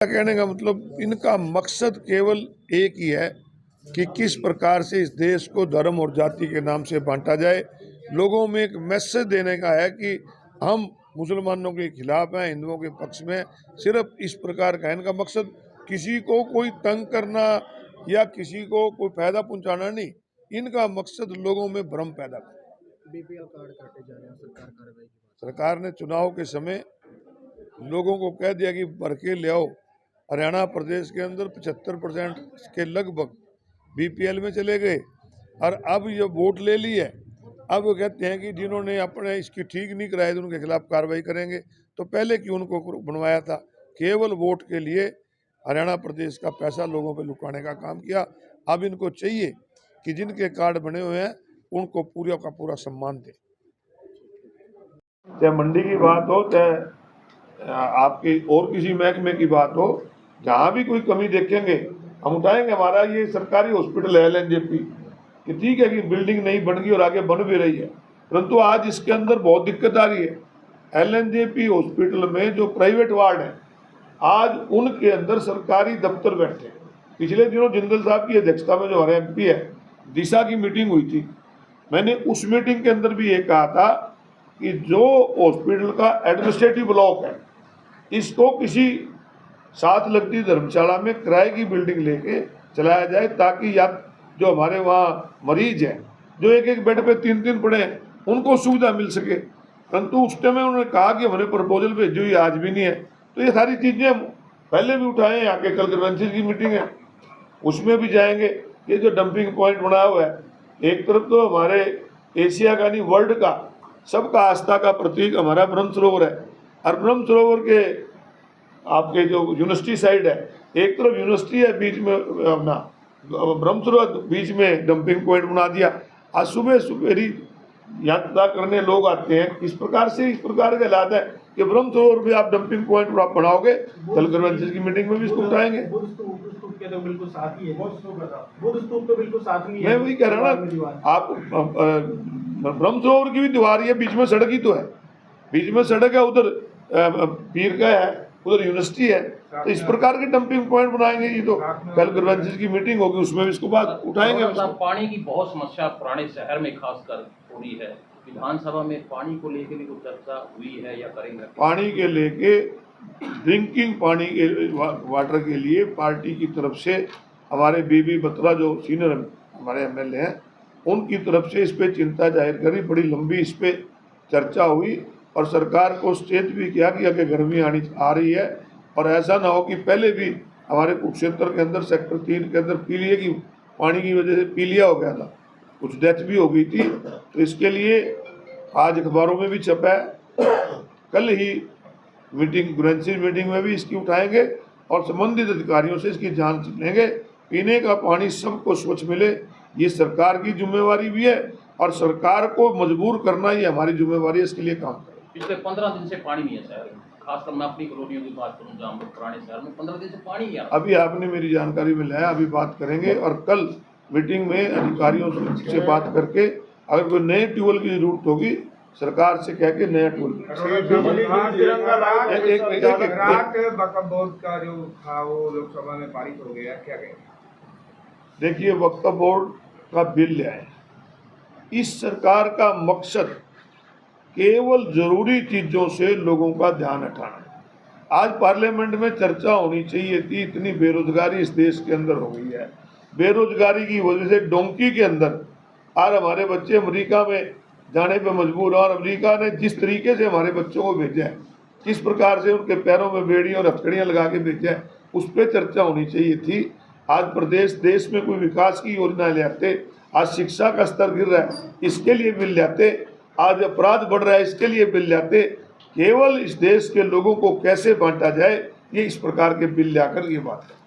कहने का मतलब इनका मकसद केवल एक ही है कि किस प्रकार से इस देश को धर्म और जाति के नाम से बांटा जाए। लोगों में एक मैसेज देने का है कि हम मुसलमानों के खिलाफ हैं, हिंदुओं के पक्ष में। सिर्फ इस प्रकार का इनका मकसद किसी को कोई तंग करना या किसी को कोई फायदा पहुंचाना नहीं। इनका मकसद लोगों में भ्रम पैदा करना। बीपीएल कार्ड काटे जा रहे हैं, सरकार कार्रवाई की बात। सरकार ने चुनाव के समय लोगों को कह दिया कि भर के ले आओ। हरियाणा प्रदेश के अंदर 75% के लगभग बीपीएल में चले गए और अब ये वोट ले ली है। अब वो कहते हैं कि जिन्होंने अपने इसकी ठीक नहीं कराई तो उनके खिलाफ कार्रवाई करेंगे। तो पहले क्यों उनको बनवाया था? केवल वोट के लिए हरियाणा प्रदेश का पैसा लोगों पे लुटाने का काम किया। अब इनको चाहिए कि जिनके कार्ड बने हुए हैं उनको पूरा का पूरा सम्मान दें। चाहे मंडी की बात हो, चाहे आपकी और किसी महकमे की बात हो, जहाँ भी कोई कमी देखेंगे हम उठाएंगे। हमारा ये सरकारी हॉस्पिटल है एलएनजेपी, कि ठीक है कि बिल्डिंग नहीं बन गई और आगे बन भी रही है, परंतु आज इसके अंदर बहुत दिक्कत आ रही है। एलएनजेपी हॉस्पिटल में जो प्राइवेट वार्ड है, आज उनके अंदर सरकारी दफ्तर बैठे। पिछले दिनों जिंदल साहब की अध्यक्षता में जो हमारे एमपी है दिशा की मीटिंग हुई थी। मैंने उस मीटिंग के अंदर भी ये कहा था कि जो हॉस्पिटल का एडमिनिस्ट्रेटिव ब्लॉक है, इसको किसी साथ लगती धर्मशाला में किराए की बिल्डिंग लेके चलाया जाए, ताकि या जो हमारे वहाँ मरीज हैं जो एक एक बेड पे 3-3 पड़े हैं उनको सुविधा मिल सके। परंतु उस टाइम उन्होंने कहा कि हमने प्रपोजल भेजी हुई, आज भी नहीं है। तो ये सारी चीज़ें हम पहले भी उठाए हैं। आके कल ग्रंथिस की मीटिंग है, उसमें भी जाएंगे। ये जो डंपिंग पॉइंट बनाया हुआ है, एक तरफ तो हमारे एशिया का नहीं वर्ल्ड का सबका आस्था का प्रतीक हमारा ब्रह्म सरोवर है, और ब्रह्म सरोवर के आपके जो यूनिवर्सिटी साइड है, एक तरफ यूनिवर्सिटी है, बीच में अपना ब्रह्म सरोवर, बीच में डंपिंग पॉइंट बना दिया। आज सुबह सुबह यात्रा करने लोग आते हैं। इस प्रकार के हालात है कि ब्रह्म सरोवर भी आप डंपिंग पॉइंट पर आप बनाओगे। कल ग्रंथिस की मीटिंग में भी इसको उठाएंगे। तो बिल्कुल साथ ही है, बुद्ध स्तूप तो बिल्कुल साथ में ही है। मैं वही कह रहा ना, आप ब्रह्म सरोवर की भी दीवार है, बीच में सड़क ही तो है, बीच में सड़क है, उधर पीर का है, उधर यूनिवर्सिटी है। तो इस प्रकार के डंपिंग पॉइंट बनाएंगे। ये तो कल ग्रंथिस की मीटिंग होगी, उसमें भी इसको बात उठाएंगे। पानी की बहुत समस्या पुराने शहर में खासकर हो रही है। विधानसभा में पानी को लेकर भी कुछ चर्चा हुई है या करेंगे? पानी के लेके, ड्रिंकिंग पानी के वाटर के लिए पार्टी की तरफ से हमारे बीबी बत्रा जो सीनियर हमारे एमएलए हैं, उनकी तरफ से इस पे चिंता जाहिर करी। बड़ी लंबी इस पे चर्चा हुई और सरकार को सचेत भी किया कि आगे गर्मी आ रही है और ऐसा ना हो कि पहले भी हमारे कुरुक्षेत्र के अंदर सेक्टर 3 के अंदर पीलिया की पानी की वजह से पीलिया हो गया था, कुछ डेथ भी हो गई थी। तो इसके लिए आज अखबारों में भी छपा है। कल ही मीटिंग ग्रंथिस मीटिंग में भी इसकी उठाएंगे और संबंधित अधिकारियों से इसकी जांच लेंगे। पीने का पानी सबको स्वच्छ मिले, ये सरकार की जिम्मेवारी भी है और सरकार को मजबूर करना ही हमारी जिम्मेवारी है। इसके लिए काम करें। पिछले 15 दिन से पानी नहीं है शहर में, खासकर मैं अपनी कॉलोनियों की बात करूं जहाँ पुराने शहर में 15 दिन से पानी नहीं आ रहा। अभी आपने मेरी जानकारी में लाया, अभी बात करेंगे और कल मीटिंग में अधिकारियों से बात करके अगर कोई नए ट्यूबवेल की जरूरत होगी सरकार से कह के नया ट्यूबवेल। लोकसभा में पारित हो गया, क्या कहें? देखिए, वक्फ बोर्ड का बिल ले आए। इस सरकार का मकसद केवल जरूरी चीजों से लोगों का ध्यान हटाना है। आज पार्लियामेंट में चर्चा होनी चाहिए थी, इतनी बेरोजगारी इस देश के अंदर हो गई है। बेरोजगारी की वजह से डोंकी के अंदर आज हमारे बच्चे अमेरिका में जाने पे मजबूर है और अमेरिका ने जिस तरीके से हमारे बच्चों को भेजा है, किस प्रकार से उनके पैरों में बेड़ी और हथकड़ियाँ लगा के भेजा है, उस पर चर्चा होनी चाहिए थी। आज प्रदेश देश में कोई विकास की योजना ले आते, आज शिक्षा का स्तर गिर रहा है इसके लिए बिल लाते, आज अपराध बढ़ रहा है इसके लिए बिल लाते। केवल इस देश के लोगों को कैसे बांटा जाए, ये इस प्रकार के बिल लाकर ये बात है।